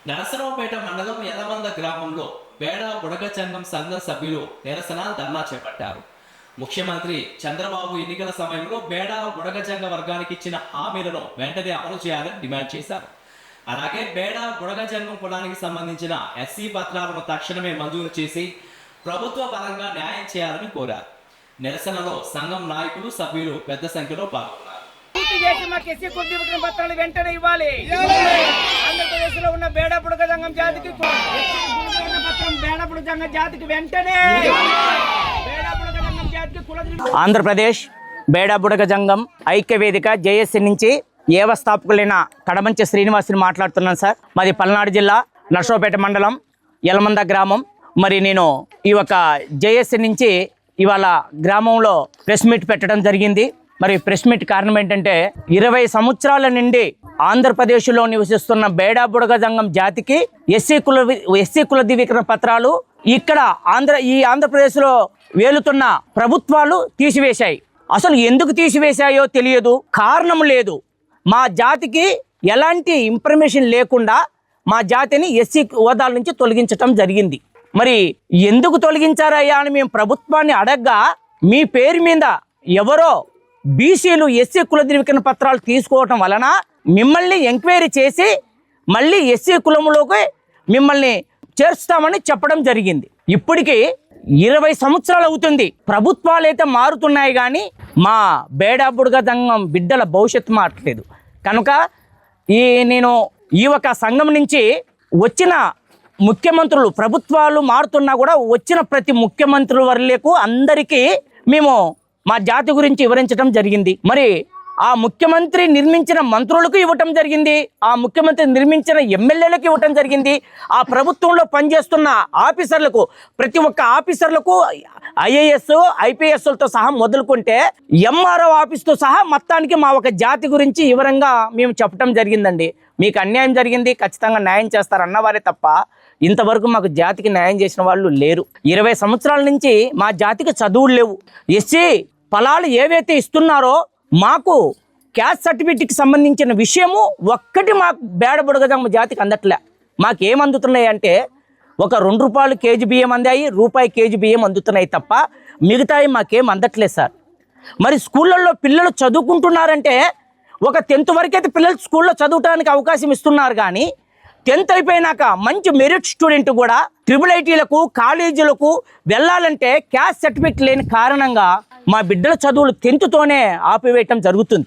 నరసరావుపేట మండలం యలమంద గ్రామంలో బేడ బుడగ సంఘం సభ్యులు నిరసన ధర్నా చేపట్టారు. ముఖ్యమంత్రి చంద్రబాబు ఎన్నికల సమయంలో బేడ బుడగ వర్గానికి ఇచ్చిన హామీలను వెంటనే అమలు చేయాలని డిమాండ్ చేశారు. అలాగే బేడ బుడగ కులానికి సంబంధించిన ఎస్సీ పత్రాలను తక్షణమే మంజూరు చేసి ప్రభుత్వ పరంగా న్యాయం చేయాలని కోరారు. నిరసనలో సంఘం నాయకులు సభ్యులు పెద్ద సంఖ్యలో పాల్గొన్నారు. పత్రాలు వెంటనే ఇవ్వాలి. ఆంధ్రప్రదేశ్ లో ఉన్న బేడ బుడగ సంఘం జాతికి పత్రం బేడ బుడగ సంఘం జాతికి వెంటనే ఆంధ్రప్రదేశ్ బేడ బుడగ సంఘం ఐక్య వేదిక జేఎస్సీ నుంచి వ్యవస్థాపకులైన కడమంచి శ్రీనివాసుని మాట్లాడుతున్నాను సార్. మాది పల్నాడు జిల్లా నర్సరావుపేట మండలం యలమంద గ్రామం. మరి నేను ఈ యొక్క జేఎస్సీ నుంచి ఇవాళ గ్రామంలో ప్రెస్ మీట్ పెట్టడం జరిగింది. మరి ప్రెస్ మీట్ కారణం ఏంటంటే 20 సంవత్సరాల నుండి ఆంధ్రప్రదేశ్లో నివసిస్తున్న బేడా బుడగ సంఘం జాతికి ఎస్సీ కుల ధృవీకరణ పత్రాలు ఇక్కడ ఆంధ్రప్రదేశ్లో వేలుతున్న ప్రభుత్వాలు తీసివేశాయి. అసలు ఎందుకు తీసివేశాయో తెలియదు, కారణం లేదు. మా జాతికి ఎలాంటి ఇన్ఫర్మేషన్ లేకుండా మా జాతిని ఎస్సీ హోదాల నుంచి తొలగించటం జరిగింది. మరి ఎందుకు తొలగించారయ్యా అని మేము ప్రభుత్వాన్ని అడగ్గా మీ పేరు మీద ఎవరో బీసీలు ఎస్సీ కుల ధృవీకరణ పత్రాలు తీసుకోవటం వలన మిమ్మల్ని ఎంక్వైరీ చేసి మళ్ళీ ఎస్సీ కులంలోకి మిమ్మల్ని చేర్చుతామని చెప్పడం జరిగింది. ఇప్పటికీ 20 సంవత్సరాలు అవుతుంది. ప్రభుత్వాలు అయితే మారుతున్నాయి కానీ మా బేడా బుడగ సంఘం బిడ్డల భవిష్యత్తు మారట్లేదు. కనుక నేను ఈ ఒక సంఘం నుంచి వచ్చిన ముఖ్యమంత్రులు, ప్రభుత్వాలు మారుతున్నా కూడా వచ్చిన ప్రతి ముఖ్యమంత్రుల వర్లకు అందరికీ మేము మా జాతి గురించి వివరించడం జరిగింది. మరి ఆ ముఖ్యమంత్రి నిర్మించిన మంత్రులకు ఇవ్వటం జరిగింది, ఆ ముఖ్యమంత్రి నిర్మించిన ఎమ్మెల్యేలకు ఇవ్వటం జరిగింది, ఆ ప్రభుత్వంలో పనిచేస్తున్న ఆఫీసర్లకు, ప్రతి ఒక్క ఆఫీసర్లకు ఐఏఎస్ ఐపీఎస్లతో సహా మొదలుకుంటే ఎంఆర్ఓ ఆఫీస్తో సహా మొత్తానికి మా ఒక జాతి గురించి వివరంగా మేము చెప్పడం జరిగిందండి. మీకు అన్యాయం జరిగింది, ఖచ్చితంగా న్యాయం చేస్తారన్నవారే తప్ప ఇంతవరకు మాకు జాతికి న్యాయం చేసిన వాళ్ళు లేరు. 20 సంవత్సరాల నుంచి మా జాతికి చదువులు లేవు. ఎస్సీ ఫలాలు ఏవైతే ఇస్తున్నారో మాకు క్యాస్ట్ సర్టిఫికేట్కి సంబంధించిన విషయము ఒక్కటి మాకు బేడ బుడగ సంఘం జాతికి అందట్లే. మాకేం అందుతున్నాయి అంటే ఒక ₹2 కేజీ బియ్యం అందాయి, రూపాయి కేజీ బియ్యం అందుతున్నాయి తప్ప మిగతాయి మాకేం అందట్లేదు సార్. మరి స్కూళ్ళల్లో పిల్లలు చదువుకుంటున్నారంటే ఒక 10th వరకైతే పిల్లలు స్కూల్లో చదువుకోవడానికి అవకాశం ఇస్తున్నారు కానీ 10th అయిపోయినాక మంచి మెరిట్ స్టూడెంట్ కూడా IIITలకు కాలేజీలకు వెళ్ళాలంటే క్యాస్ట్ సర్టిఫికేట్ లేని కారణంగా మా బిడ్డల చదువులు 10th తోనే ఆపివేయటం జరుగుతుంది.